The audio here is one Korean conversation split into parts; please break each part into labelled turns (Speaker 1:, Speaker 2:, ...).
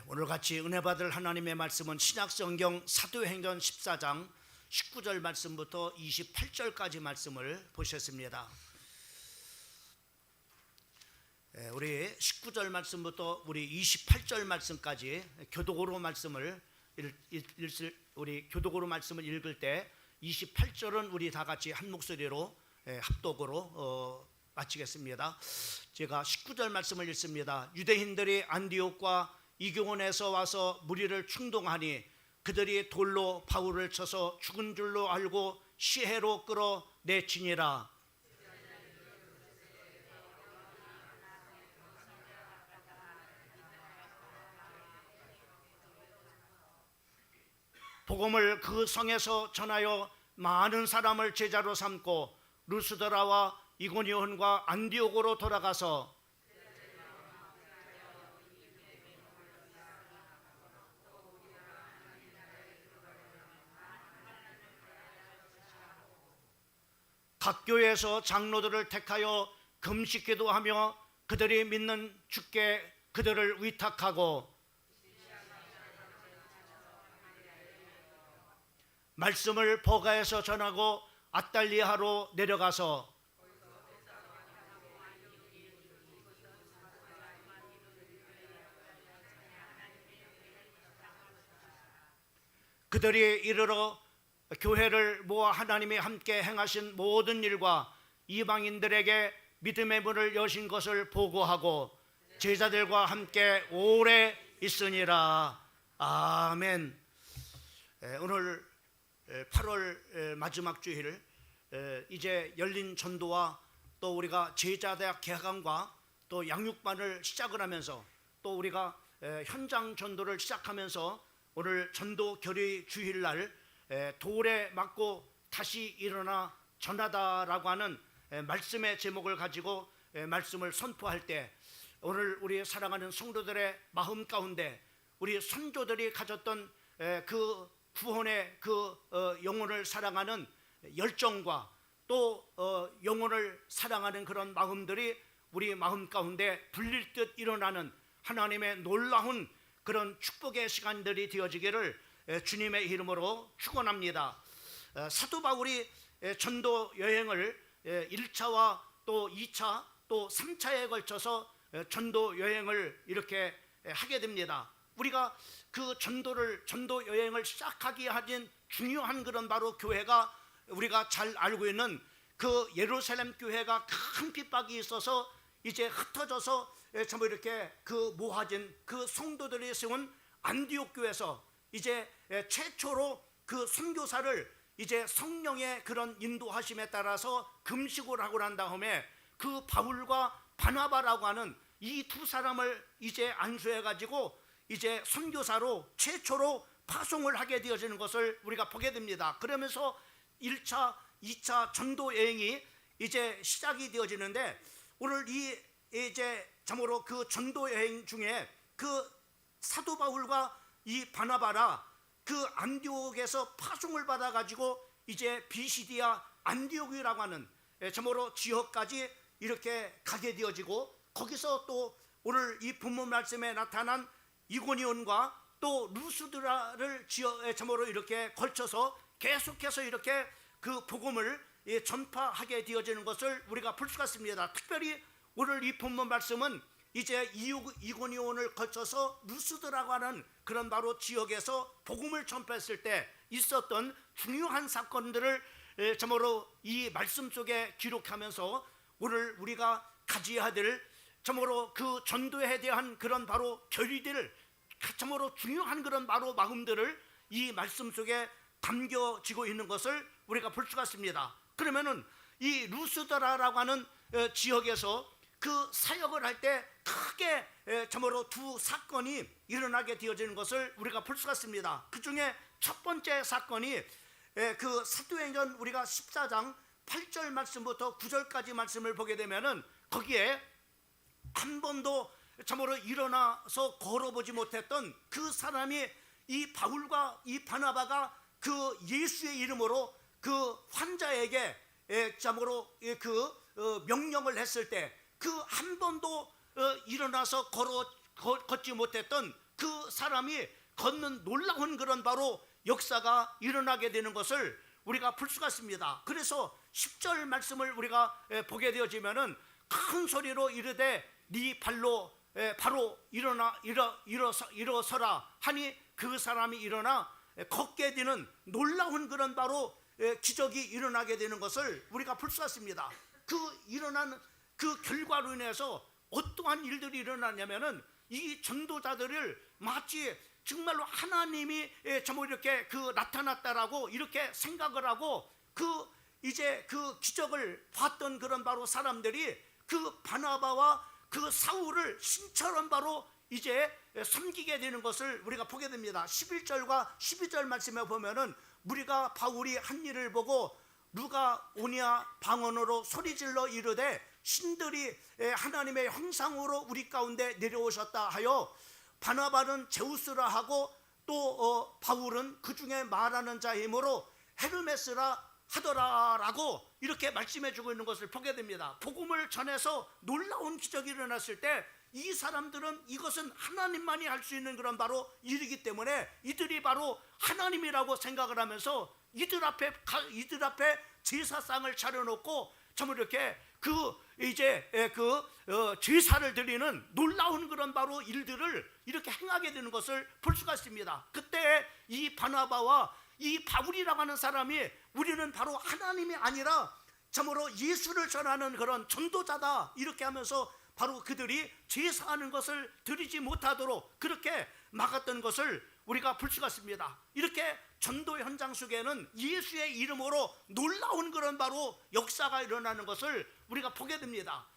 Speaker 1: 오늘 같이 은혜 받을 하나님의 말씀은 신약성경 사도행전 14장 19절 말씀부터 28절까지 말씀을 보셨습니다. 우리 19절 말씀부터 우리 28절 말씀까지 교독으로 말씀을 우리 교독으로 말씀을 읽을 때 28절은 우리 다 같이 한 목소리로 합독으로 마치겠습니다. 제가 19절 말씀을 읽습니다. 유대인들이 안디옥과 이교원에서 와서 무리를 충동하니 그들이 돌로 바울을 쳐서 죽은 줄로 알고 시해로 끌어 내치니라. 복음을 그 성에서 전하여 많은 사람을 제자로 삼고 루스드라와 이고니온과 안디옥으로 돌아가서 각 교회에서 장로들을 택하여 금식 기도하며 그들이 믿는 주께 그들을 위탁하고 말씀을 버가에서 전하고 아달리아로 내려가서 그들이 이르러 교회를 모아 하나님이 함께 행하신 모든 일과 이방인들에게 믿음의 문을 여신 것을 보고하고 제자들과 함께 오래 있으니라. 아멘. 오늘 8월 마지막 주일 이제 열린 전도와 또 우리가 제자대학 개강과 또 양육반을 시작을 하면서 또 우리가 현장 전도를 시작하면서 오늘 전도 결의 주일날 돌에 맞고 다시 일어나 전하다라고 하는 말씀의 제목을 가지고 말씀을 선포할 때 오늘 우리 사랑하는 성도들의 마음 가운데 우리 선조들이 가졌던 그 구원의 그 영혼을 사랑하는 열정과 또 영혼을 사랑하는 그런 마음들이 우리 마음 가운데 불릴 듯 일어나는 하나님의 놀라운 그런 축복의 시간들이 되어지기를 주님의 이름으로 축원합니다. 사도 바울이 전도 여행을 1차와 또 2차 또 3차에 걸쳐서 전도 여행을 이렇게 하게 됩니다. 우리가 그 전도 여행을 시작하기 하진 중요한 그런 바로 교회가 우리가 잘 알고 있는 그 예루살렘 교회가 큰 핍박이 있어서 이제 흩어져서 전부 이렇게 그 모아진 그 성도들이 세운 안디옥 교회에서 이제 최초로 그 선교사를 이제 성령의 그런 인도하심에 따라서 금식을 하고 난 다음에 그 바울과 바나바라고 하는 이 두 사람을 이제 안수해 가지고 이제 선교사로 최초로 파송을 하게 되어지는 것을 우리가 보게 됩니다. 그러면서 1차, 2차 전도 여행이 이제 시작이 되어지는데 오늘 이 이제 참으로 그 전도 여행 중에 그 사도 바울과 이 바나바라 그 안디옥에서 파송을 받아 가지고 이제 비시디아 안디옥이라고 하는 참으로 지역까지 이렇게 가게 되어지고 거기서 또 오늘 이 본문 말씀에 나타난 이고니온과 또 루스드라를 참으로 이렇게 걸쳐서 계속해서 이렇게 그 복음을 전파하게 되어지는 것을 우리가 볼 수가 있습니다. 특별히 오늘 이 본문 말씀은 이제 이고니온을 거쳐서 루스드라고 하는 그런 바로 지역에서 복음을 전파했을 때 있었던 중요한 사건들을 참으로 이 말씀 속에 기록하면서 오늘 우리가 가져야 될 참으로 그 전도에 대한 그런 바로 결의들 참으로 중요한 그런 바로 마음들을 이 말씀 속에 담겨지고 있는 것을 우리가 볼 수가 있습니다. 그러면은 이 루스드라라고 하는 지역에서 그 사역을 할 때 크게 참으로 두 사건이 일어나게 되어지는 것을 우리가 볼 수가 있습니다. 그 중에 첫 번째 사건이 그 사도행전 우리가 14장 8절 말씀부터 9절까지 말씀을 보게 되면은 거기에 한 번도 참으로 일어나서 걸어보지 못했던 그 사람이 이 바울과 이 바나바가 그 예수의 이름으로 그 환자에게 참으로 그 명령을 했을 때 그 한 번도 일어나서 걷지 못했던 그 사람이 걷는 놀라운 그런 바로 역사가 일어나게 되는 것을 우리가 볼 수가 있습니다. 그래서 10절 말씀을 우리가 보게 되어지면은 큰 소리로 이르되 네 발로 바로 일어서라 하니 그 사람이 일어나 걷게 되는 놀라운 그런 바로 기적이 일어나게 되는 것을 우리가 볼 수가 있습니다. 그 일어난 그 결과로 인해서 어떠한 일들이 일어나냐면은 이 전도자들을 마치 정말로 하나님이 정말 이렇게 나타났다라고 이렇게 생각을 하고 이제 그 기적을 봤던 그런 바로 사람들이 그 바나바와 그 사울을 신처럼 바로 이제 섬기게 되는 것을 우리가 보게 됩니다. 11절과 12절 말씀에 보면은 무리가 바울이 한 일을 보고 누가 오냐 방언으로 소리질러 이르되 신들이 하나님의 형상으로 우리 가운데 내려오셨다 하여 바나바는 제우스라 하고 또 바울은 그 중에 말하는 자이므로 헤르메스라 하더라라고 이렇게 말씀해 주고 있는 것을 보게 됩니다. 복음을 전해서 놀라운 기적이 일어났을 때 이 사람들은 이것은 하나님만이 할 수 있는 그런 바로 일이기 때문에 이들이 바로 하나님이라고 생각을 하면서 이들 앞에 제사상을 차려놓고 정말 이렇게 제사를 드리는 놀라운 그런 바로 일들을 이렇게 행하게 되는 것을 볼 수가 있습니다. 그때 이 바나바와 이 바울이라고 하는 사람이 우리는 바로 하나님이 아니라 참으로 예수를 전하는 그런 전도자다 이렇게 하면서 바로 그들이 제사하는 것을 드리지 못하도록 그렇게 막았던 것을 우리가 볼 수가 있습니다. 이렇게 전도 현장 속에는 예수의 이름으로 놀라운 그런 바로 역사가 일어나는 것을 우리가 보게 됩니다.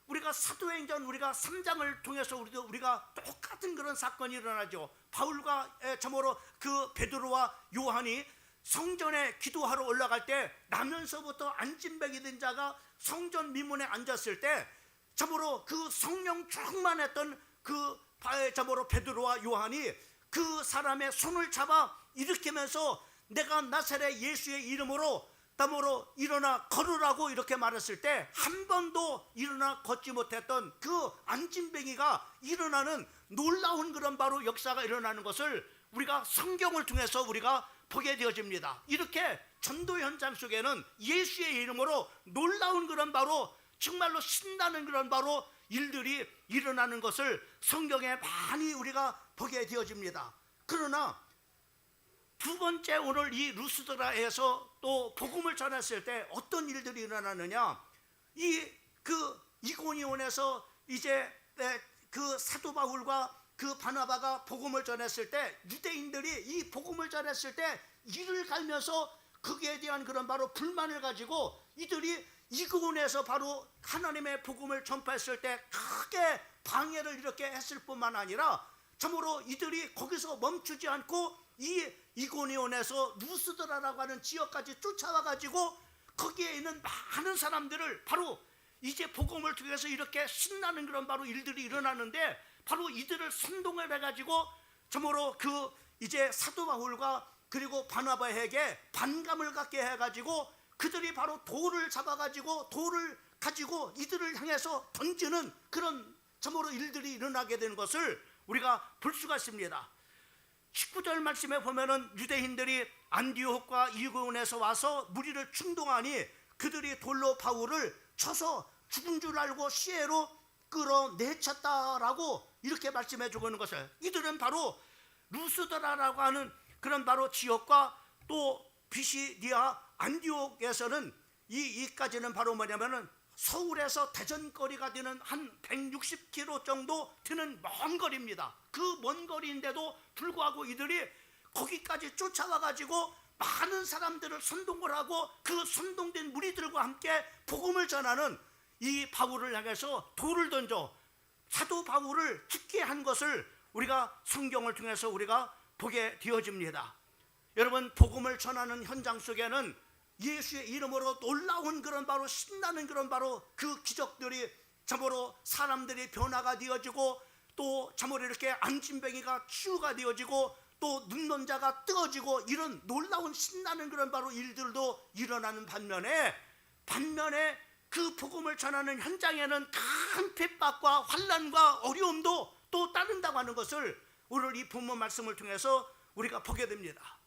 Speaker 1: 우리가 사도행전 우리가 3장을 통해서 우리가 똑같은 그런 사건이 일어나죠. 바울과 참으로 그 베드로와 요한이 성전에 기도하러 올라갈 때 나면서부터 안진뱅이 된 자가 성전 미문에 앉았을 때 참으로 그 성령 충만했던 참으로 베드로와 요한이 그 사람의 손을 잡아 일으키면서 내가 나사렛 예수의 이름으로 땀으로 일어나 걸으라고 이렇게 말했을 때 한 번도 일어나 걷지 못했던 그 안진뱅이가 일어나는 놀라운 그런 바로 역사가 일어나는 것을 우리가 성경을 통해서 우리가 보게 되어집니다. 이렇게 전도 현장 속에는 예수의 이름으로 놀라운 그런 바로 정말로 신나는 그런 바로 일들이 일어나는 것을 성경에 많이 우리가 보게 되어집니다. 그러나 두 번째 오늘 이 루스드라에서 또 복음을 전했을 때 어떤 일들이 일어나느냐, 이고니온에서 이제 그 사도 바울과 그 바나바가 복음을 전했을 때 유대인들이 이 복음을 전했을 때 이를 갈면서 거기에 대한 그런 바로 불만을 가지고 이들이 이고온에서 바로 하나님의 복음을 전파했을 때 크게 방해를 이렇게 했을 뿐만 아니라 참으로 이들이 거기서 멈추지 않고 이고니온에서 루스드라라고 하는 지역까지 쫓아와 가지고 거기에 있는 많은 사람들을 바로 이제 복음을 통해서 이렇게 신나는 그런 바로 일들이 일어나는데 바로 이들을 선동을 해가지고 참으로 이제 사도 바울과 그리고 바나바에게 반감을 갖게 해가지고 그들이 바로 돌을 잡아가지고 돌을 가지고 이들을 향해서 던지는 그런 참으로 일들이 일어나게 되는 것을 우리가 볼 수가 있습니다. 19절 말씀에 보면은 유대인들이 안디옥과 이고온에서 와서 무리를 충동하니 그들이 돌로 바울을 쳐서 죽은 줄 알고 시해로 끌어내쳤다라고 이렇게 말씀해 주고 있는 것을, 이들은 바로 루스드라라고 하는 그런 바로 지역과 또 비시디아 안디옥에서는 이까지는 바로 뭐냐면은 서울에서 대전거리가 되는 한 160km 정도 되는 먼 거리입니다. 그 먼 거리인데도 불구하고 이들이 거기까지 쫓아와 가지고 많은 사람들을 선동을 하고 그 선동된 무리들과 함께 복음을 전하는 이 바울을 향해서 돌을 던져 사도 바울을 죽게 한 것을 우리가 성경을 통해서 우리가 보게 되어집니다. 여러분, 복음을 전하는 현장 속에는 예수의 이름으로 놀라운 그런 바로 신나는 그런 바로 그 기적들이 참으로 사람들이 변화가 되어지고 또 참으로 이렇게 안진뱅이가 치유가 되어지고 또 눈먼 자가 뜨어지고 이런 놀라운 신나는 그런 바로 일들도 일어나는 반면에 그 복음을 전하는 현장에는 큰 핍박과 환난과 어려움도 또 따른다고 하는 것을 오늘 이 본문 말씀을 통해서 우리가 보게 됩니다.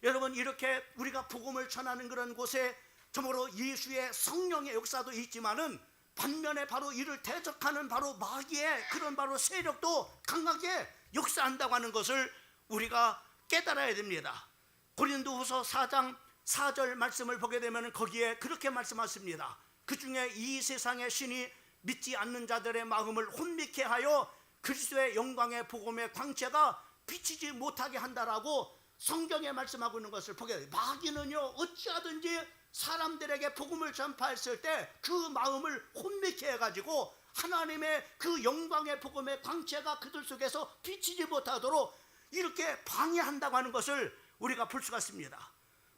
Speaker 1: 여러분, 이렇게 우리가 복음을 전하는 그런 곳에 정말로 예수의 성령의 역사도 있지만은 반면에 바로 이를 대적하는 바로 마귀의 그런 바로 세력도 강하게 역사한다고 하는 것을 우리가 깨달아야 됩니다. 고린도후서 4장 4절 말씀을 보게 되면 거기에 그렇게 말씀하십니다. 그 중에 이 세상의 신이 믿지 않는 자들의 마음을 혼미케 하여 그리스도의 영광의 복음의 광채가 비치지 못하게 한다라고 성경에 말씀하고 있는 것을 보게 돼요. 마귀는요, 어찌하든지 사람들에게 복음을 전파했을 때 그 마음을 혼미케 해가지고 하나님의 그 영광의 복음의 광채가 그들 속에서 비치지 못하도록 이렇게 방해한다고 하는 것을 우리가 볼 수가 있습니다.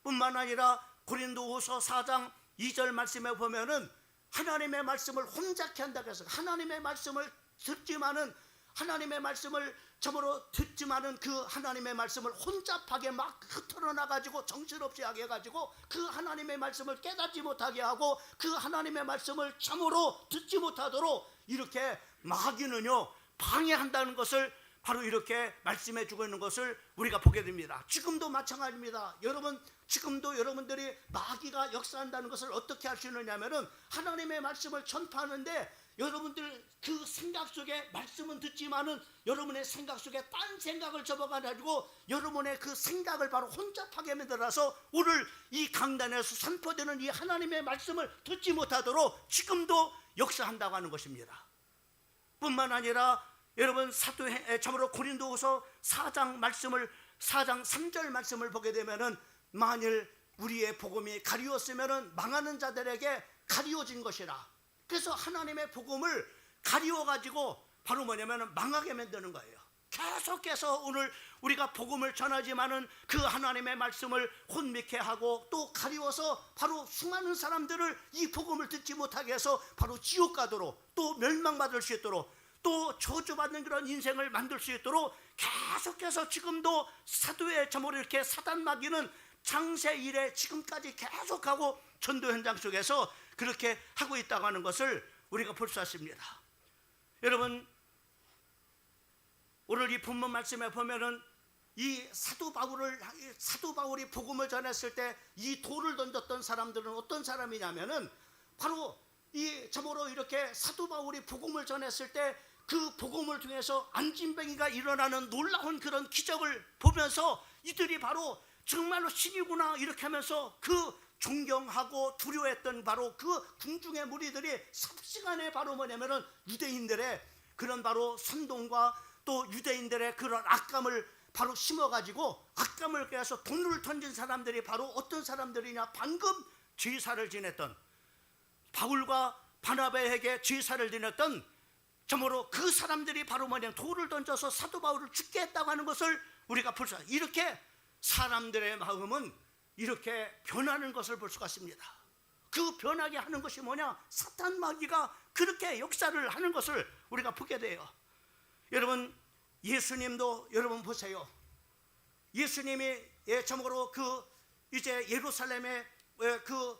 Speaker 1: 뿐만 아니라 고린도후서 4장 2절 말씀에 보면은 하나님의 말씀을 혼잡케 한다고 해서 하나님의 말씀을 듣지만은 하나님의 말씀을 저으로 듣지만은 그 하나님의 말씀을 혼잡하게 막 흩어져 나가지고 정신없이 하게 해가지고 그 하나님의 말씀을 깨닫지 못하게 하고 그 하나님의 말씀을 참으로 듣지 못하도록 이렇게 마귀는요 방해한다는 것을 바로 이렇게 말씀해 주고 있는 것을 우리가 보게 됩니다. 지금도 마찬가지입니다. 여러분, 지금도 여러분들이 마귀가 역사한다는 것을 어떻게 할 수 있느냐면은 하나님의 말씀을 전파하는데 여러분들 그 생각 속에 말씀은 듣지만은 여러분의 생각 속에 딴 생각을 접어가지고 여러분의 그 생각을 바로 혼잡하게 만들어서 오늘 이 강단에서 선포되는 이 하나님의 말씀을 듣지 못하도록 지금도 역사한다고 하는 것입니다. 뿐만 아니라 여러분 참으로 고린도후서 4장 3절 말씀을 보게 되면은 만일 우리의 복음이 가리웠으면은 망하는 자들에게 가리워진 것이라. 그래서 하나님의 복음을 가리워가지고 바로 뭐냐면은 망하게 만드는 거예요. 계속해서 오늘 우리가 복음을 전하지만은 그 하나님의 말씀을 혼미케 하고 또 가리워서 바로 수많은 사람들을 이 복음을 듣지 못하게 해서 바로 지옥 가도록 또 멸망받을 수 있도록 또 저주받는 그런 인생을 만들 수 있도록 계속해서 지금도 사도의 점으로 이렇게 사단 마귀는 창세 이래 지금까지 계속하고 전도 현장 속에서 그렇게 하고 있다고 하는 것을 우리가 볼 수 있습니다. 여러분, 오늘 이 본문 말씀에 보면은 이 사도 바울이 복음을 전했을 때 이 돌을 던졌던 사람들은 어떤 사람이냐면은 바로 이 점으로 이렇게 사도 바울이 복음을 전했을 때 그 복음을 통해서 안진뱅이가 일어나는 놀라운 그런 기적을 보면서 이들이 바로 정말로 신이구나 이렇게 하면서 그 존경하고 두려워했던 바로 그 궁중의 무리들이 삽시간에 바로 뭐냐면은 유대인들의 그런 바로 선동과 또 유대인들의 그런 악감을 바로 심어가지고 악감을 깨서 돈을 던진 사람들이 바로 어떤 사람들이냐, 방금 제사를 지냈던 바울과 바나바에게 제사를 지냈던 정말로 그 사람들이 바로 뭐냐 돌을 던져서 사도 바울을 죽게 했다고 하는 것을 우리가 볼 수 있습니다. 이렇게 사람들의 마음은 이렇게 변하는 것을 볼 수가 있습니다. 그 변하게 하는 것이 뭐냐, 사탄 마귀가 그렇게 역사를 하는 것을 우리가 보게 돼요. 여러분, 예수님도 여러분 보세요. 예수님이 참으로 그 이제 예루살렘에 그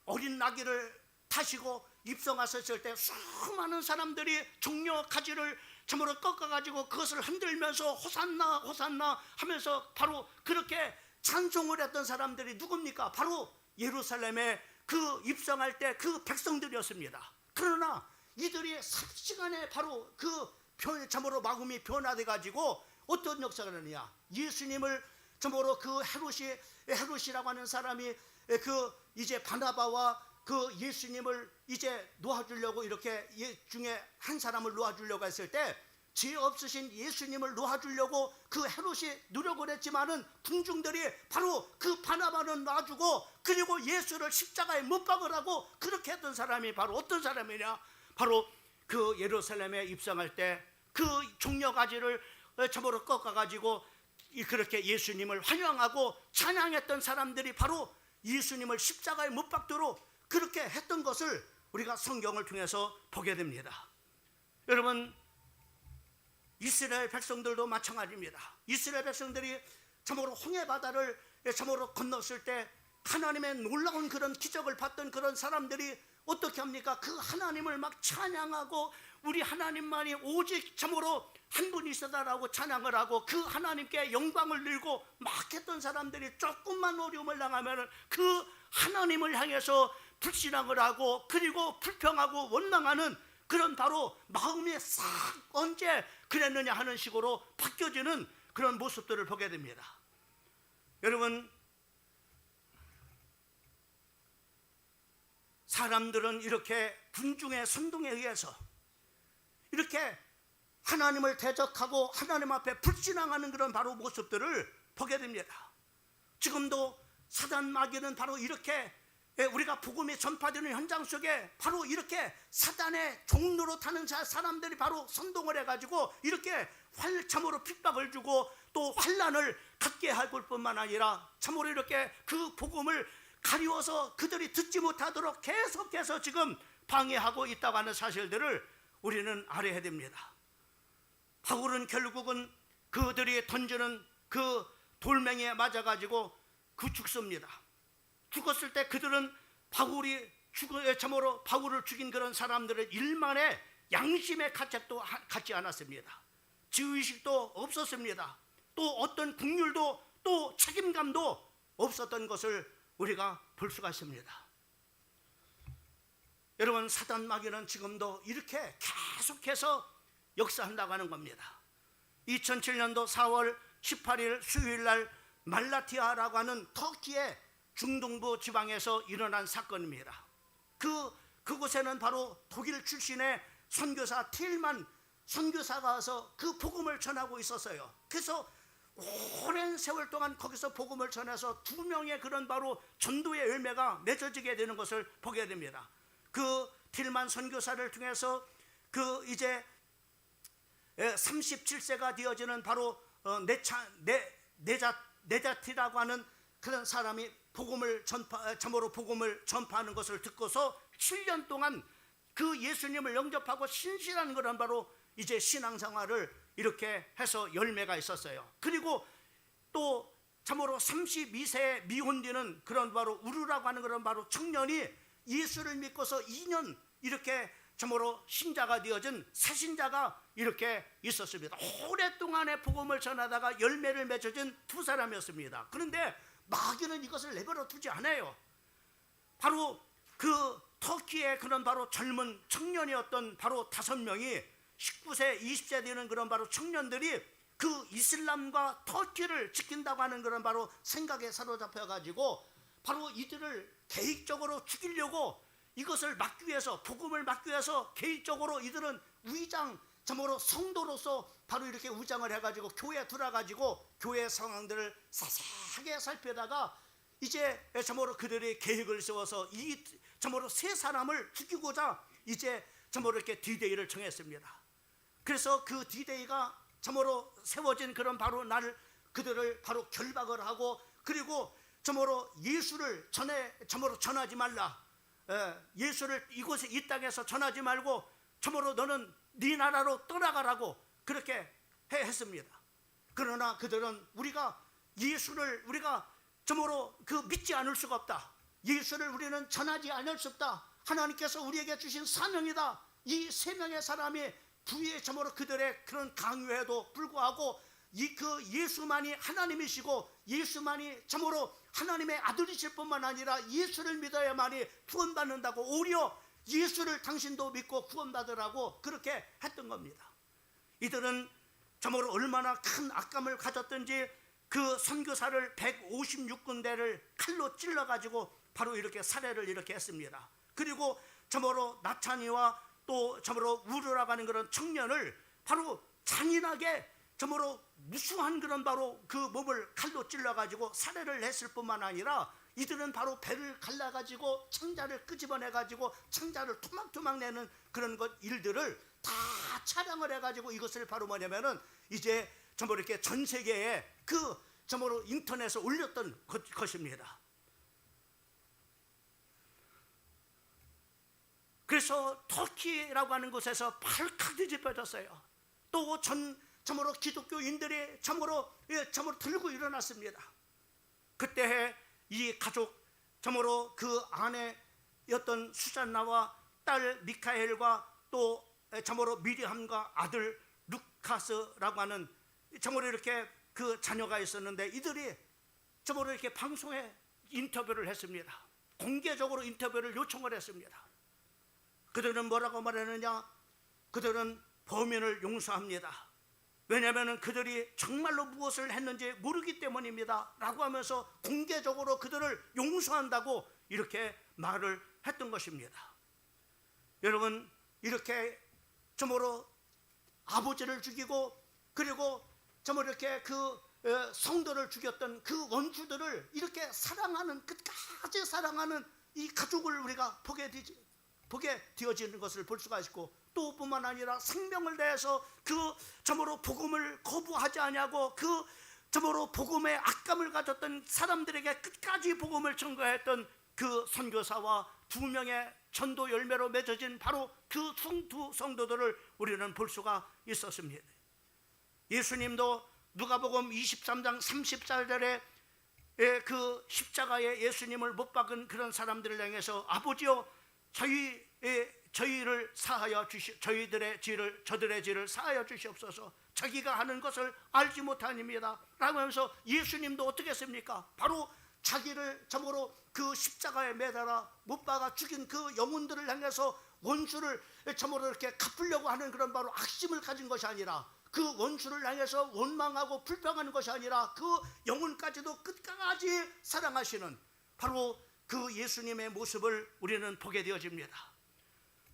Speaker 1: 어린 나귀를 타시고 입성하셨을 때 수많은 사람들이 종려 가지를 참으로 꺾어가지고 그것을 흔들면서 호산나 호산나 하면서 바로 그렇게 찬송을 했던 사람들이 누굽니까? 바로 예루살렘에 그 입성할 때 그 백성들이었습니다. 그러나 이들이 삽시간에 바로 그 참으로 마음이 변화돼 가지고 어떤 역사가 되느냐, 예수님을 참으로 그 헤롯이라고 하는 사람이 그 이제 바나바와 그 예수님을 이제 놓아주려고 이렇게 중에 한 사람을 놓아주려고 했을 때 죄 없으신 예수님을 놓아주려고 그 헤롯이 노력을 했지만은 군중들이 바로 그 바나바는 놔주고 그리고 예수를 십자가에 못 박으라고 그렇게 했던 사람이 바로 어떤 사람이냐, 바로 그 예루살렘에 입성할 때 그 종려가지를 참으로 꺾어가지고 그렇게 예수님을 환영하고 찬양했던 사람들이 바로 예수님을 십자가에 못 박도록 그렇게 했던 것을 우리가 성경을 통해서 보게 됩니다. 여러분, 이스라엘 백성들도 마찬가지입니다. 이스라엘 백성들이 참으로 홍해 바다를 참으로 건넜을 때 하나님의 놀라운 그런 기적을 봤던 그런 사람들이 어떻게 합니까? 그 하나님을 막 찬양하고 우리 하나님만이 오직 참으로 한 분이시다라고 찬양을 하고 그 하나님께 영광을 들고 막 했던 사람들이 조금만 어려움을 당하면 그 하나님을 향해서 불신앙을 하고 그리고 불평하고 원망하는 그런 바로 마음이 싹 언제 그랬느냐 하는 식으로 바뀌어지는 그런 모습들을 보게 됩니다. 여러분, 사람들은 이렇게 군중의 선동에 의해서 이렇게 하나님을 대적하고 하나님 앞에 불신앙하는 그런 바로 모습들을 보게 됩니다. 지금도 사단 마귀는 바로 이렇게 우리가 복음이 전파되는 현장 속에 바로 이렇게 사단의 종로로 타는 사람들이 바로 선동을 해가지고 이렇게 참으로 핍박을 주고 또 환난을 갖게 할 뿐만 아니라 참으로 이렇게 그 복음을 가리워서 그들이 듣지 못하도록 계속해서 지금 방해하고 있다고 하는 사실들을 우리는 알아야 됩니다. 바울은 결국은 그들이 던지는 그 돌멩이에 맞아가지고 죽습니다. 죽었을 때 그들은 참으로 바울을 죽인 그런 사람들은 일만의 양심의 가책도 갖지 않았습니다. 지의식도 없었습니다. 또 어떤 국률도 또 책임감도 없었던 것을 우리가 볼 수가 있습니다. 여러분, 사단 마귀는 지금도 이렇게 계속해서 역사한다고 하는 겁니다. 2007년도 4월 18일 수요일날 말라티아라고 하는 터키의 중동부 지방에서 일어난 사건입니다. 그곳에는 바로 독일 출신의 선교사 틸만 선교사가 와서 그 복음을 전하고 있었어요. 그래서 오랜 세월 동안 거기서 복음을 전해서 2명의 그런 바로 전도의 열매가 맺어지게 되는 것을 보게 됩니다. 그 틸만 선교사를 통해서 그 이제 37세가 되어지는 바로 네자티라고 하는 그런 사람이 참으로 복음을 전파하는 것을 듣고서 7년 동안 그 예수님을 영접하고 신실한 그런 바로 이제 신앙생활을 이렇게 해서 열매가 있었어요. 그리고 또 참으로 32세에 미혼되는 그런 바로 우르라고 하는 그런 바로 청년이 예수를 믿고서 2년 이렇게 참으로 신자가 되어진 새신자가 이렇게 있었습니다. 오랫동안의 복음을 전하다가 열매를 맺어진 2사람이었습니다. 그런데 마귀는 이것을 내버려 두지 않아요. 바로 그 터키의 그런 바로 젊은 청년이었던 바로 5명이 19세, 20세 되는 그런 바로 청년들이 그 이슬람과 터키를 지킨다고 하는 그런 바로 생각에 사로잡혀 가지고 바로 이들을 계획적으로 죽이려고 이것을 막기 위해서 복음을 막기 위해서 계획적으로 이들은 참으로 성도로서 바로 이렇게 위장을 해가지고 교회에 들어가지고 교회 상황들을 자세하게 살펴다가 이제 참으로 그들의 계획을 세워서 참으로 3사람을 죽이고자 이제 참으로 이렇게 디데이를 정했습니다. 그래서 그 디데이가 참으로 세워진 그런 바로 날 그들을 바로 결박을 하고 그리고 참으로 예수를 참으로 전하지 말라. 예수를 이곳에 이 땅에서 전하지 말고 참으로 너는 네 나라로 떠나가라고 그렇게 했습니다. 그러나 그들은 예수를 우리가 참으로 믿지 않을 수가 없다. 예수를 우리는 전하지 않을 수 없다. 하나님께서 우리에게 주신 사명이다. 이 3명의 사람이 부의 참으로 그들의 그런 강요에도 불구하고 그 예수만이 하나님이시고 예수만이 참으로 하나님의 아들이실 뿐만 아니라 예수를 믿어야만이 구원받는다고 오히려 예수를 당신도 믿고 구원받으라고 그렇게 했던 겁니다. 이들은 참으로 얼마나 큰 악감을 가졌던지 그 선교사를 156군데를 칼로 찔러가지고 바로 이렇게 살해를 이렇게 했습니다. 그리고 참으로 나찬이와 또 참으로 우르라고 하는 그런 청년을 바로 잔인하게 참으로 무수한 그런 바로 그 몸을 칼로 찔러가지고 살해를 했을 뿐만 아니라 이들은 바로 배를 갈라가지고 창자를 끄집어내가지고 창자를 토막토막 내는 그런 일들을 다 촬영을 해가지고 이것을 바로 뭐냐면은 이제 참으로 이렇게 전 세계에 참으로 인터넷에 올렸던 것입니다. 그래서 터키라고 하는 곳에서 발칵 뒤집어졌어요. 또 참으로 기독교인들이 참으로 들고 일어났습니다. 그때 이 가족 참으로 그 아내 어떤 수산나와 딸 미카엘과 또 참으로 미리함과 아들 루카스라고 하는 참으로 이렇게 그 자녀가 있었는데, 이들이 참으로 이렇게 방송에 인터뷰를 했습니다. 공개적으로 인터뷰를 요청을 했습니다. 그들은 뭐라고 말하느냐? 그들은 범인을 용서합니다. 왜냐하면 그들이 정말로 무엇을 했는지 모르기 때문입니다 라고 하면서 공개적으로 그들을 용서한다고 이렇게 말을 했던 것입니다. 여러분, 이렇게 참으로 아버지를 죽이고 그리고 참으로 이렇게 그 성도를 죽였던 그 원수들을 이렇게 사랑하는, 끝까지 사랑하는 이 가족을 우리가 보게 되어지는 것을 볼 수가 있고, 또 뿐만 아니라 생명을 다해서 그 참으로 복음을 거부하지 아니하고 그 참으로 복음의 악감을 가졌던 사람들에게 끝까지 복음을 전가했던 그 선교사와 2명의 전도 열매로 맺어진 바로 그 두 성도들을 우리는 볼 수가 있었습니다. 예수님도 누가복음 23장 34절에 그 십자가에 예수님을 못 박은 그런 사람들을 향해서 아버지여 저희를 사하여 저들의 죄를 사하여 주시옵소서. 자기가 하는 것을 알지 못하니이다 라고 하면서 예수님도 어떻게 했습니까? 바로 자기를 참으로 그 십자가에 매달아 못 박아 죽인 그 영혼들을 향해서 원수를 참으로 이렇게 갚으려고 하는 그런 바로 악심을 가진 것이 아니라, 그 원수를 향해서 원망하고 불평하는 것이 아니라 그 영혼까지도 끝까지 사랑하시는 바로 그 예수님의 모습을 우리는 보게 되어집니다.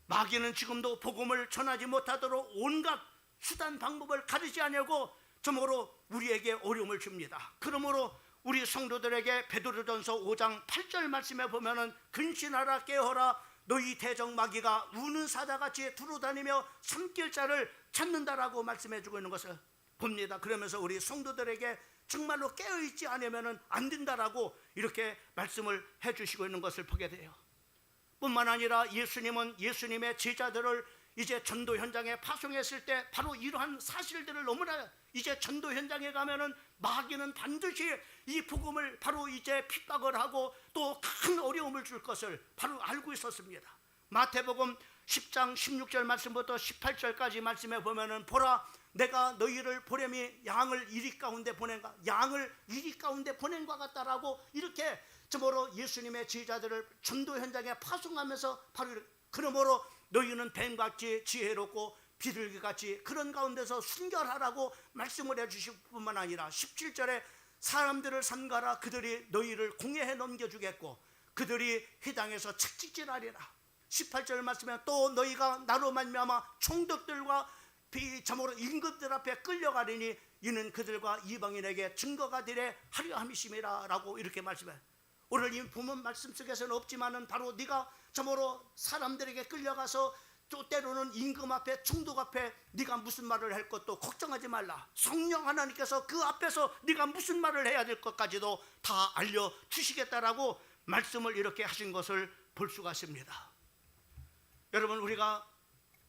Speaker 1: 마귀는 지금도 복음을 전하지 못하도록 온갖 수단 방법을 가리지 않냐고 참으로 우리에게 어려움을 줍니다. 그러므로 우리 성도들에게 베드로전서 5장 8절 말씀에 보면은 근신하라 깨어라 너희 대적 마귀가 우는 사자같이 두루다니며 삼킬 자를 찾는다라고 말씀해 주고 있는 것을 봅니다. 그러면서 우리 성도들에게 정말로 깨어있지 않으면 안 된다라고 이렇게 말씀을 해 주시고 있는 것을 보게 돼요. 뿐만 아니라 예수님은 예수님의 제자들을 이제 전도 현장에 파송했을 때 바로 이러한 사실들을 너무나 이제 전도 현장에 가면은 마귀는 반드시 이 복음을 바로 이제 핍박을 하고 또 큰 어려움을 줄 것을 바로 알고 있었습니다. 마태복음 10장 16절 말씀부터 18절까지 말씀해 보면은 보라 내가 너희를 보렴이 양을 이리 가운데 보낸가 양을 이리 가운데 보낸과 같다라고 이렇게 참으로 예수님의 제자들을 전도 현장에 파송하면서 바로 그러므로 너희는 뱀같이 지혜롭고 비둘기같이 그런 가운데서 순결하라고 말씀을 해주실 뿐만 아니라 17절에 사람들을 삼가라 그들이 너희를 공회에 넘겨주겠고 그들이 회당에서 책찍질하리라. 18절 말씀에 또 너희가 나로 말미암아 총독들과 참으로 임금들 앞에 끌려가리니 이는 그들과 이방인에게 증거가 되려 하려 함이심이라 라고 이렇게 말씀해. 오늘 이 본문 말씀 속에서는 없지만은 바로 네가 참으로 사람들에게 끌려가서 또 때로는 임금 앞에 총독 앞에 네가 무슨 말을 할 것도 걱정하지 말라. 성령 하나님께서 그 앞에서 네가 무슨 말을 해야 될 것까지도 다 알려주시겠다라고 말씀을 이렇게 하신 것을 볼 수가 있습니다. 여러분, 우리가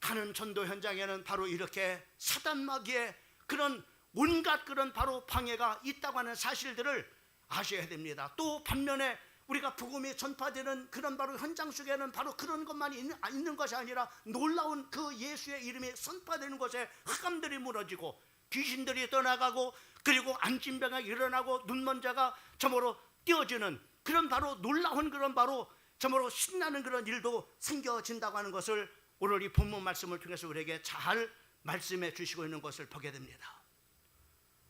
Speaker 1: 가는 전도 현장에는 바로 이렇게 사단 마귀의 그런 온갖 그런 바로 방해가 있다고 하는 사실들을 아셔야 됩니다. 또 반면에 우리가 복음이 전파되는 그런 바로 현장 속에는 바로 그런 것만 있는 것이 아니라 놀라운 그 예수의 이름이 선포되는 곳에 흑암들이 무너지고 귀신들이 떠나가고 그리고 안진병이 일어나고 눈먼 자가 점으로 띄어지는 그런 바로 놀라운 그런 바로 점으로 신나는 그런 일도 생겨진다고 하는 것을 오늘 이 본문 말씀을 통해서 우리에게 잘 말씀해 주시고 있는 것을 보게 됩니다.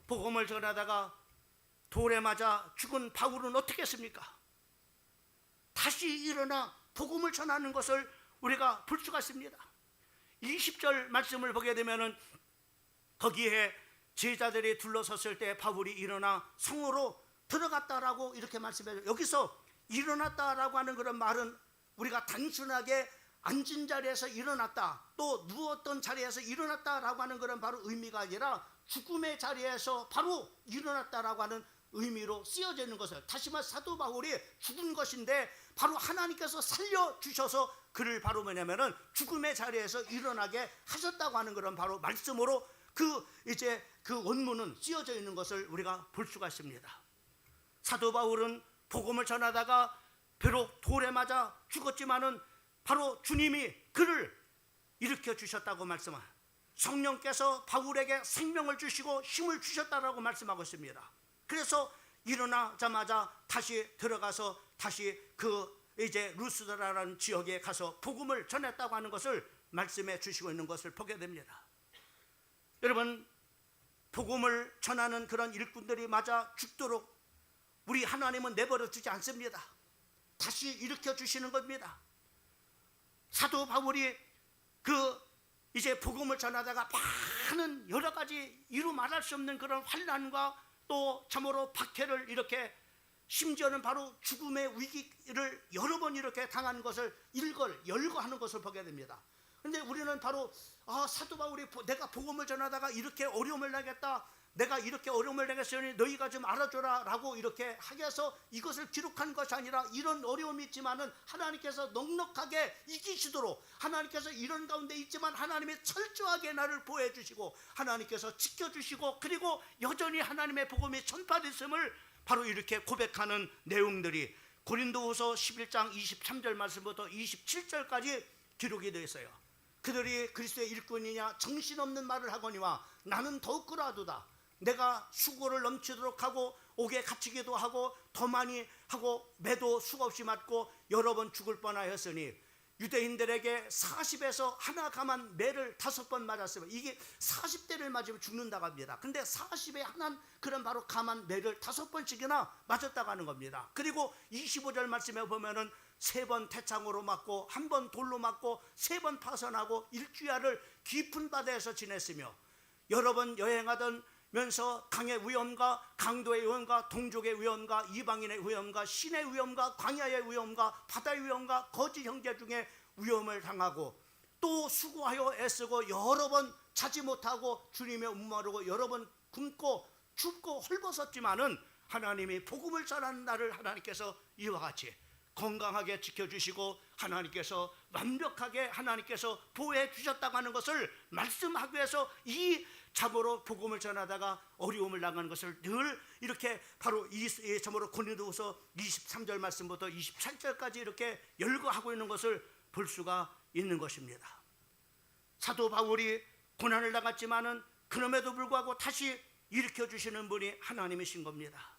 Speaker 1: 복음을 전하다가 돌에 맞아 죽은 바울은 어떻게 했습니까? 다시 일어나 복음을 전하는 것을 우리가 볼 수가 있습니다. 20절 말씀을 보게 되면은 거기에 제자들이 둘러섰을 때 바울이 일어나 성으로 들어갔다라고 이렇게 말씀해요. 여기서 일어났다라고 하는 그런 말은 우리가 단순하게 앉은 자리에서 일어났다 또 누웠던 자리에서 일어났다라고 하는 그런 바로 의미가 아니라 죽음의 자리에서 바로 일어났다라고 하는 의미로 쓰여져 있는 것을, 다시 말해 사도 바울이 죽은 것인데 바로 하나님께서 살려주셔서 그를 바로 뭐냐면은 죽음의 자리에서 일어나게 하셨다고 하는 그런 바로 말씀으로 그 이제 그 원문은 쓰여져 있는 것을 우리가 볼 수가 있습니다. 사도 바울은 복음을 전하다가 비록 돌에 맞아 죽었지만은 바로 주님이 그를 일으켜 주셨다고 말씀하. 성령께서 바울에게 생명을 주시고 힘을 주셨다라고 말씀하고 있습니다. 그래서 일어나자마자 다시 들어가서 다시 이제 루스드라라는 지역에 가서 복음을 전했다고 하는 것을 말씀해 주시고 있는 것을 보게 됩니다. 여러분, 복음을 전하는 그런 일꾼들이 맞아 죽도록 우리 하나님은 내버려 두지 않습니다. 다시 일으켜 주시는 겁니다. 사도 바울이 이제 복음을 전하다가 많은 여러 가지 이루 말할 수 없는 그런 환난과 또 참으로 박해를 이렇게 심지어는 바로 죽음의 위기를 여러 번 이렇게 당한 것을 열거하는 것을 보게 됩니다. 그런데 우리는 바로 사도 바울이 내가 복음을 전하다가 이렇게 어려움을 당했다, 내가 이렇게 어려움을 당했으니 너희가 좀 알아줘라 라고 이렇게 하게 해서 이것을 기록한 것이 아니라 이런 어려움이 있지만은 하나님께서 넉넉하게 이기시도록 하나님께서 이런 가운데 있지만 하나님이 철저하게 나를 보호해 주시고 하나님께서 지켜주시고 그리고 여전히 하나님의 복음이 전파됐음을 바로 이렇게 고백하는 내용들이 고린도후서 11장 23절 말씀부터 27절까지 기록이 되어 있어요. 그들이 그리스도의 일꾼이냐 정신없는 말을 하거니와 나는 더욱 그러하도다. 내가 수고를 넘치도록 하고 옥에 갇히기도 하고 더 많이 하고 매도 수없이 맞고 여러 번 죽을 뻔하였으니 유대인들에게 40에서 하나 감한 매를 5번 맞았으면 이게 40대를 맞으면 죽는다고 합니다. 근데 40에 하나 그런 바로 감한 매를 5번씩이나 맞았다고 하는 겁니다. 그리고 25절 말씀에 보면은 3번 태창으로 맞고 1번 돌로 맞고 3번 파선하고 일주야를 깊은 바다에서 지냈으며 여러 번 여행하던 면서 강의 위험과 강도의 위험과 동족의 위험과 이방인의 위험과 신의 위험과 광야의 위험과 바다의 위험과 거짓 형제 중에 위험을 당하고 또 수고하여 애쓰고 여러 번 자지 못하고 주님의 음모하고 여러 번 굶고 춥고 헐벗었지만은 하나님이 복음을 전하는 나를 하나님께서 이와 같이 건강하게 지켜주시고 하나님께서 완벽하게 하나님께서 보호해 주셨다고 하는 것을 말씀하기 위해서 이 참으로 복음을 전하다가 어려움을 당하는 것을 늘 이렇게 바로 이 참으로 고린도후서 23절 말씀부터 27절까지 이렇게 열거하고 있는 것을 볼 수가 있는 것입니다. 사도 바울이 고난을 당했지만은 그럼에도 불구하고 다시 일으켜 주시는 분이 하나님이신 겁니다.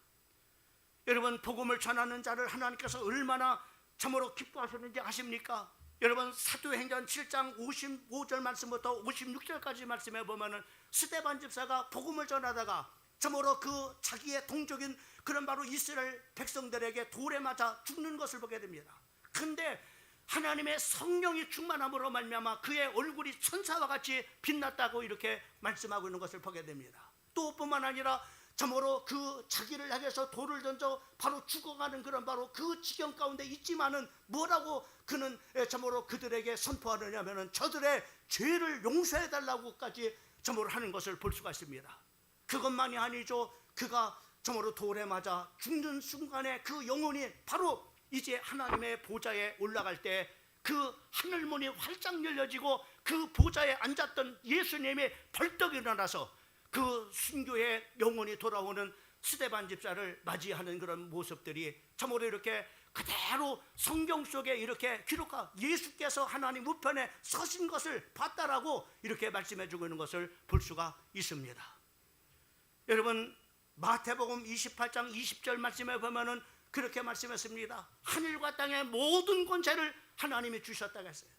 Speaker 1: 여러분, 복음을 전하는 자를 하나님께서 얼마나 참으로 기뻐하셨는지 아십니까? 여러분, 사도행전 7장 55절 말씀부터 56절까지 말씀해 보면은 스데반 집사가 복음을 전하다가 참으로 자기의 동족인 그런 바로 이스라엘 백성들에게 돌에 맞아 죽는 것을 보게 됩니다. 근데 하나님의 성령이 충만함으로 말미암아 그의 얼굴이 천사와 같이 빛났다고 이렇게 말씀하고 있는 것을 보게 됩니다. 또 뿐만 아니라 참으로 자기를 향해서 돌을 던져 바로 죽어가는 그런 바로 그 지경 가운데 있지만은 뭐라고 그는 참으로 그들에게 선포하느냐면은 저들의 죄를 용서해 달라고까지 참으로 하는 것을 볼 수가 있습니다. 그것만이 아니죠. 그가 참으로 돌에 맞아 죽는 순간에 그 영혼이 바로 이제 하나님의 보좌에 올라갈 때 그 하늘문이 활짝 열려지고 그 보좌에 앉았던 예수님이 벌떡 일어나서 그 순교의 영혼이 돌아오는 스데반 집사를 맞이하는 그런 모습들이 참으로 이렇게 그대로 성경 속에 이렇게 기록하 예수께서 하나님 우편에 서신 것을 봤다라고 이렇게 말씀해 주고 있는 것을 볼 수가 있습니다. 여러분, 마태복음 28장 20절 말씀에 보면은 그렇게 말씀했습니다. 하늘과 땅의 모든 권세를 하나님이 주셨다고 했어요.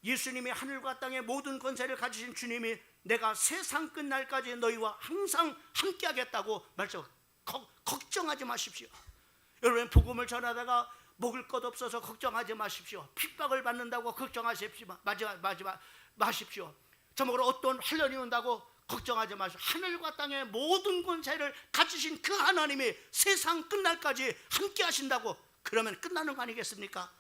Speaker 1: 예수님이 하늘과 땅의 모든 권세를 가지신 주님이 내가 세상 끝날까지 너희와 항상 함께하겠다고 말씀. 걱정하지 마십시오. 여러분, 복음을 전하다가 먹을 것 없어서 걱정하지 마십시오. 핍박을 받는다고 걱정하십시오. 마십시오. 저먹으로 어떤 환란이 온다고 걱정하지 마십시오. 하늘과 땅의 모든 권세를 가지신 그 하나님이 세상 끝날까지 함께 하신다고 그러면 끝나는 거 아니겠습니까?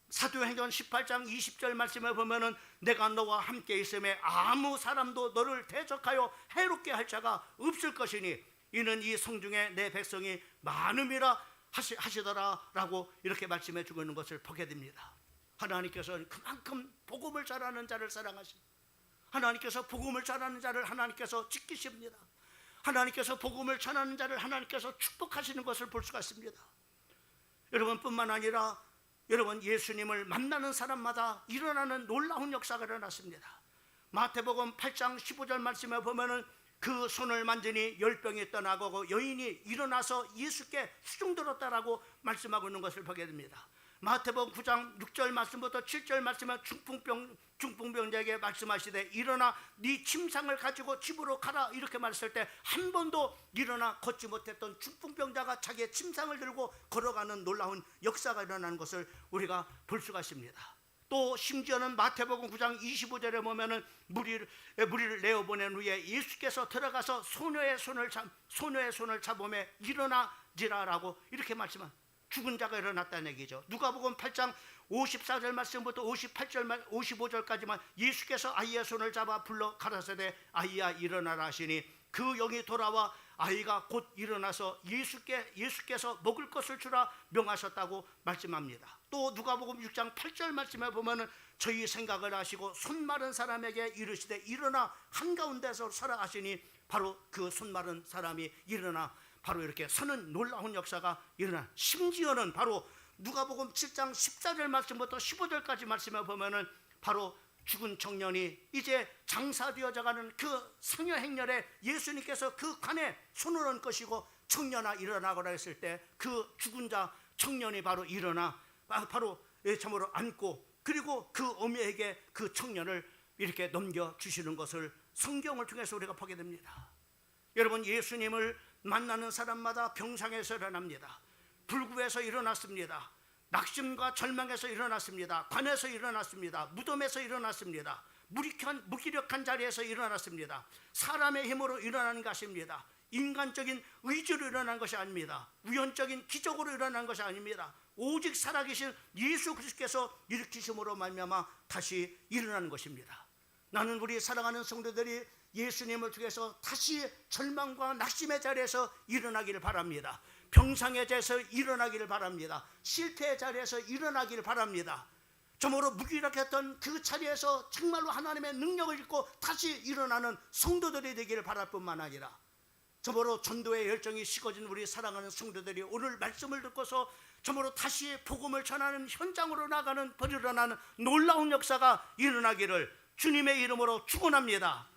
Speaker 1: 사도행전 18장 20절 말씀에 보면은 내가 너와 함께 있음에 아무 사람도 너를 대적하여 해롭게 할 자가 없을 것이니 이는 이 성중에 내 백성이 많음이라 하시더라 라고 이렇게 말씀해 주고 있는 것을 보게 됩니다. 하나님께서는 그만큼 복음을 전하는 자를 사랑하십니다. 하나님께서 복음을 전하는 자를 하나님께서 지키십니다. 하나님께서 복음을 전하는 자를 하나님께서 축복하시는 것을 볼 수가 있습니다. 여러분뿐만 아니라 여러분 예수님을 만나는 사람마다 일어나는 놀라운 역사가 일어났습니다. 마태복음 8장 15절 말씀에 보면은 그 손을 만지니 열병이 떠나고 그 여인이 일어나서 예수께 수종들었다라고 말씀하고 있는 것을 보게 됩니다. 마태복음 9장 6절 말씀부터 7절 말씀은 중풍병자에게 말씀하시되 일어나 네 침상을 가지고 집으로 가라 이렇게 말했을 때 한 번도 일어나 걷지 못했던 중풍병자가 자기의 침상을 들고 걸어가는 놀라운 역사가 일어나는 것을 우리가 볼 수가 있습니다. 또 심지어는 마태복음 9장 25절에 보면은 무리를 내어보낸 후에 예수께서 들어가서 소녀의 손을 잡으며 일어나지라라고 이렇게 말씀한 죽은 자가 일어났다는 얘기죠. 누가복음 8장 54절 말씀부터 55절까지만 예수께서 아이의 손을 잡아 불러 가라사대 아이야 일어나라 하시니 그 영이 돌아와 아이가 곧 일어나서 예수께서 먹을 것을 주라 명하셨다고 말씀합니다. 또 누가복음 6장 8절 말씀에 보면은 저희 생각을 하시고 손 마른 사람에게 이르시되 일어나 한가운데서 서라 하시니 바로 그 손 마른 사람이 일어나 바로 이렇게 서는 놀라운 역사가 일어나 심지어는 바로 누가복음 7장 14절 말씀부터 15절까지 말씀에 보면은 바로 죽은 청년이 이제 장사되어져가는 그 상여 행렬에 예수님께서 그 관에 손을 얹을 것이고 청년아 일어나거라 했을 때 그 죽은 자 청년이 바로 일어나 바로 참으로 앉고 그리고 그 어미에게 그 청년을 이렇게 넘겨주시는 것을 성경을 통해서 우리가 보게 됩니다. 여러분 예수님을 만나는 사람마다 병상에서 일어납니다. 불구에서 일어났습니다. 낙심과 절망에서 일어났습니다. 관에서 일어났습니다. 무덤에서 일어났습니다. 무기력한 자리에서 일어났습니다. 사람의 힘으로 일어나는 것입니다. 인간적인 의지로 일어난 것이 아닙니다. 우연적인 기적으로 일어난 것이 아닙니다. 오직 살아계신 예수 그리스도께서 일으키심으로 말미암아 다시 일어나는 것입니다. 나는 우리 사랑하는 성도들이 예수님을 통해서 다시 절망과 낙심의 자리에서 일어나기를 바랍니다. 병상의 자리에서 일어나기를 바랍니다. 실패의 자리에서 일어나기를 바랍니다. 저모로 무기력했던 그 자리에서 정말로 하나님의 능력을 입고 다시 일어나는 성도들이 되기를 바랄 뿐만 아니라 저모로 전도의 열정이 식어진 우리 사랑하는 성도들이 오늘 말씀을 듣고서 저모로 다시 복음을 전하는 현장으로 나가는 일어나는 놀라운 역사가 일어나기를 주님의 이름으로 축원합니다.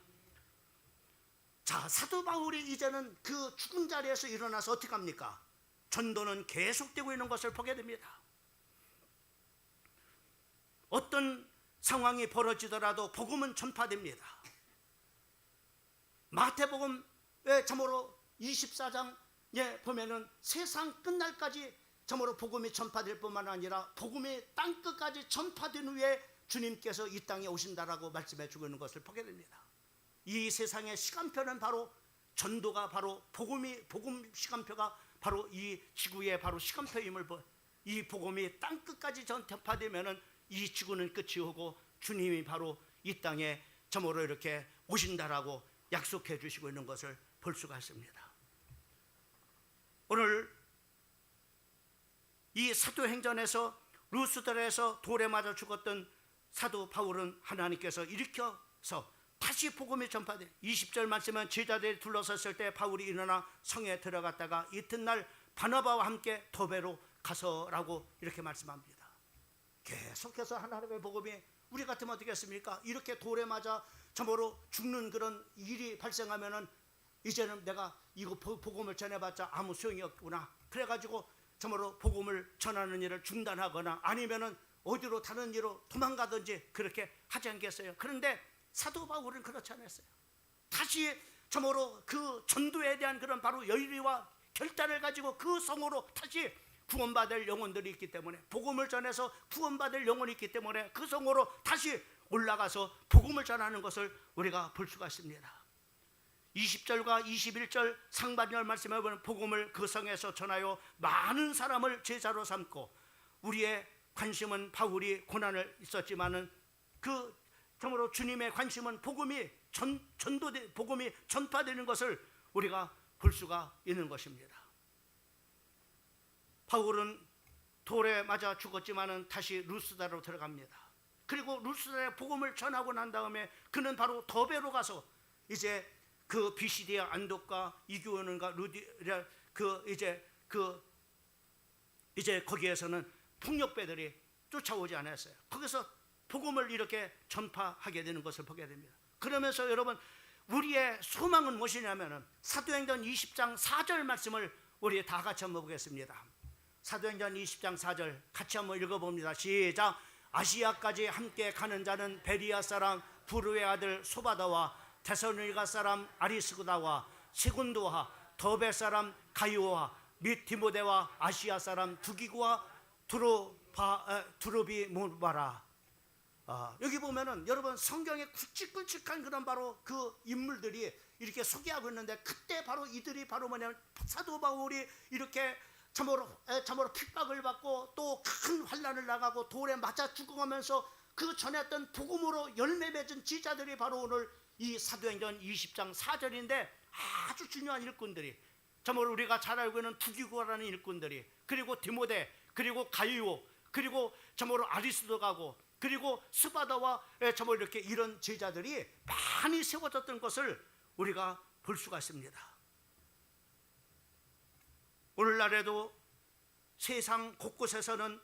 Speaker 1: 자, 사도 바울이 이제는 그 죽은 자리에서 일어나서 어떻게 합니까? 전도는 계속되고 있는 것을 보게 됩니다. 어떤 상황이 벌어지더라도 복음은 전파됩니다. 마태복음의 참으로 24장에 보면은 세상 끝날까지 참으로 복음이 전파될 뿐만 아니라 복음이 땅끝까지 전파된 후에 주님께서 이 땅에 오신다라고 말씀해 주고 있는 것을 보게 됩니다. 이 세상의 시간표는 바로 전도가 바로 복음 시간표가 바로 이 지구의 바로 시간표임을 이 복음이 땅 끝까지 전파되면은 이 지구는 끝이 오고 주님이 바로 이 땅에 저모로 이렇게 오신다라고 약속해 주시고 있는 것을 볼 수가 있습니다. 오늘 이 사도행전에서 루스드라에서 돌에 맞아 죽었던 사도 바울은 하나님께서 일으켜서 다시 복음이 전파돼 20절 말씀은 제자들이 둘러섰을 때 바울이 일어나 성에 들어갔다가 이튿날 바나바와 함께 더베로 가서라고 이렇게 말씀합니다. 계속해서 하나님의 복음이 우리 같으면 어떻겠습니까? 이렇게 돌에 맞아 참으로 죽는 그런 일이 발생하면은 이제는 내가 이거 복음을 전해봤자 아무 소용이 없구나. 그래가지고 참으로 복음을 전하는 일을 중단하거나 아니면은 어디로 다른 일로 도망가든지 그렇게 하지 않겠어요? 그런데 사도 바울은 그렇지 않았어요. 다시 참으로 그 전도에 대한 그런 바로 열의와 결단을 가지고 그 성으로 다시 구원받을 영혼들이 있기 때문에 복음을 전해서 구원받을 영혼이 있기 때문에 그 성으로 다시 올라가서 복음을 전하는 것을 우리가 볼 수가 있습니다. 20절과 21절 상반절 말씀에 보면 복음을 그 성에서 전하여 많은 사람을 제자로 삼고 우리의 관심은 바울이 고난을 있었지만은 그 정말로 주님의 관심은 복음이 전파되는 것을 우리가 볼 수가 있는 것입니다. 바울은 돌에 맞아 죽었지만은 다시 루스다로 들어갑니다. 그리고 루스다에 복음을 전하고 난 다음에 그는 바로 더베로 가서 이제 그 비시디아 안독과 이교원과 루디라 그 이제 그 이제 거기에서는 폭력배들이 쫓아오지 않았어요. 거기서 복음을 이렇게 전파하게 되는 것을 보게 됩니다. 그러면서 여러분, 우리의 소망은 무엇이냐면은 사도행전 20장 4절 말씀을 우리 다 같이 한번 보겠습니다. 사도행전 20장 4절 같이 한번 읽어봅니다. 시작. 아시아까지 함께 가는 자는 베리아 사람 부르의 아들 소바다와 데살로니가 사람 아리스구다와 세군도와 더베 사람 가이오와 및 디모데와 아시아 사람 두기구와 두로비모바라. 여기 보면은 여러분, 성경에 굵직굵직한 그런 바로 그 인물들이 이렇게 소개하고 있는데, 그때 바로 이들이 바로 뭐냐면 사도 바울이 이렇게 참으로 핍박을 받고 또 큰 환난을 나가고 돌에 맞아 죽어가면서 그 전했던 복음으로 열매 맺은 지자들이 바로 오늘 이 사도행전 20장 4절인데, 아주 중요한 일꾼들이, 참으로 우리가 잘 알고 있는 두기구라는 일꾼들이, 그리고 디모데, 그리고 가이오, 그리고 참으로 아리스도가고, 그리고 스바다와 참으로 이렇게 이런 제자들이 많이 세워졌던 것을 우리가 볼 수가 있습니다. 오늘날에도 세상 곳곳에서는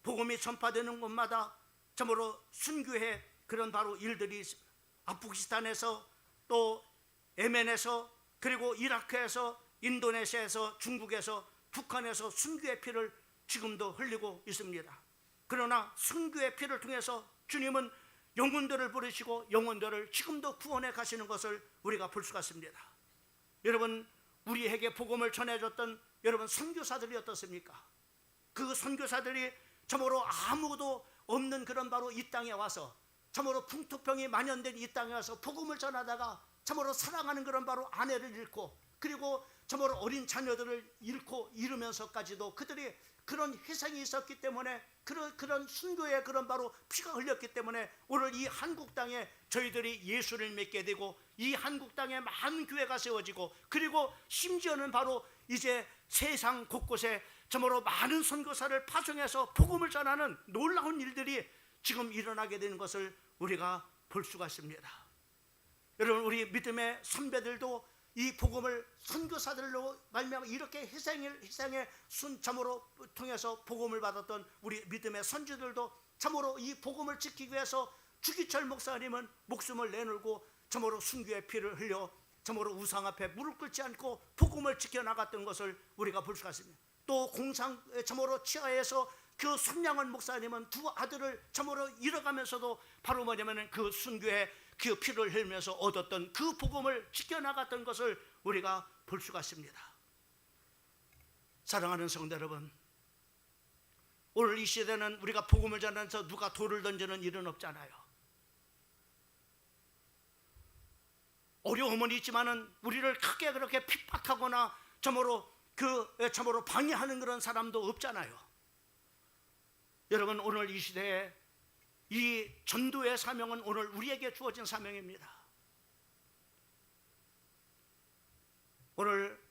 Speaker 1: 복음이 전파되는 곳마다 참으로 순교의 그런 바로 일들이 있습니다. 아프가니스탄에서, 또 예멘에서, 그리고 이라크에서, 인도네시아에서, 중국에서, 북한에서 순교의 피를 지금도 흘리고 있습니다. 그러나 순교의 피를 통해서 주님은 영혼들을 부르시고 영혼들을 지금도 구원해 가시는 것을 우리가 볼 수가 있습니다. 여러분, 우리에게 복음을 전해줬던 여러분 선교사들이 어떻습니까? 그 선교사들이 참으로 아무도 없는 그런 바로 이 땅에 와서, 참으로 풍토병이 만연된 이 땅에 와서 복음을 전하다가 참으로 사랑하는 그런 바로 아내를 잃고, 그리고 참으로 어린 자녀들을 잃고 이르면서까지도 그들이 그런 희생이 있었기 때문에, 그런 순교의 그런 바로 피가 흘렸기 때문에 오늘 이 한국 땅에 저희들이 예수를 믿게 되고, 이 한국 땅에 많은 교회가 세워지고, 그리고 심지어는 바로 이제 세상 곳곳에 참으로 많은 선교사를 파송해서 복음을 전하는 놀라운 일들이 지금 일어나게 되는 것을 우리가 볼 수가 있습니다. 여러분, 우리 믿음의 선배들도 이 복음을 선교사들로 말미암아 이렇게 희생의 참으로 통해서 복음을 받았던 우리 믿음의 선지들도 참으로 이 복음을 지키기 위해서 주기철 목사님은 목숨을 내놓고 참으로 순교의 피를 흘려 참으로 우상 앞에 무릎 꿇지 않고 복음을 지켜나갔던 것을 우리가 볼 수가 있습니다. 또 공상 참으로 치하에서 그 손양원 목사님은 두 아들을 참으로 잃어가면서도 바로 뭐냐면 그 순교의 그 피를 흘리면서 얻었던 그 복음을 지켜나갔던 것을 우리가 볼 수가 있습니다. 사랑하는 성도 여러분, 오늘 이 시대는 우리가 복음을 전하면서 누가 돌을 던지는 일은 없잖아요. 어려움은 있지만은 우리를 크게 그렇게 핍박하거나 참으로 방해하는 그런 사람도 없잖아요. 여러분, 오늘 이 시대에 이 전도의 사명은 오늘 우리에게 주어진 사명입니다. 오늘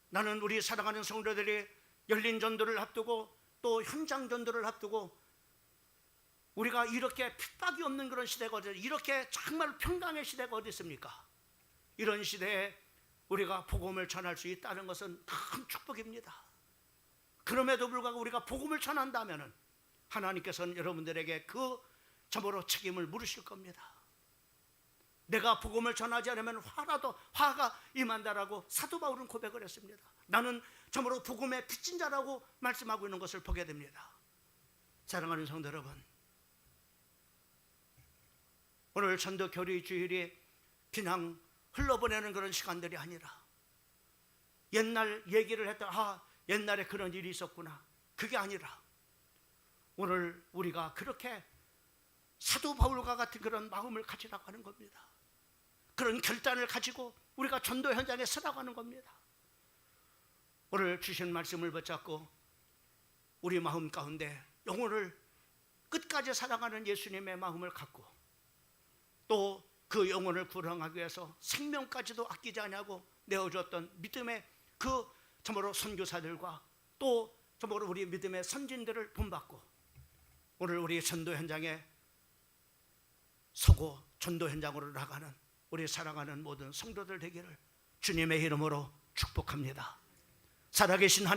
Speaker 1: 나는 우리 사랑하는 성도들이 열린 전도를 앞두고 또 현장 전도를 앞두고 우리가 이렇게 핍박이 없는 그런 시대가 어디, 이렇게 정말 평강의 시대가 어디 있습니까? 이런 시대에 우리가 복음을 전할 수 있다는 것은 큰 축복입니다. 그럼에도 불구하고 우리가 복음을 전한다면은 하나님께서는 여러분들에게 그 참으로 책임을 물으실 겁니다. 내가 복음을 전하지 않으면 화가 임한다라고 사도 바울은 고백을 했습니다. 나는 참으로 복음의 빚진 자라고 말씀하고 있는 것을 보게 됩니다. 사랑하는 성도 여러분, 오늘 전도 교리 주일이 그냥 흘러보내는 그런 시간들이 아니라 옛날 얘기를 했다, 옛날에 그런 일이 있었구나, 그게 아니라 오늘 우리가 그렇게 사도 바울과 같은 그런 마음을 가지라고 하는 겁니다. 그런 결단을 가지고 우리가 전도 현장에 서라고 하는 겁니다. 오늘 주신 말씀을 붙잡고 우리 마음 가운데 영혼을 끝까지 사랑하는 예수님의 마음을 갖고 또 그 영혼을 구원하기 위해서 생명까지도 아끼지 않냐고 내어주었던 믿음의 그 참으로 선교사들과 또 참으로 우리 믿음의 선진들을 본받고 오늘 우리 전도 현장에 서고 전도 현장으로 나가는 우리 사랑하는 모든 성도들 되기를 주님의 이름으로 축복합니다. 살아계신 하나님,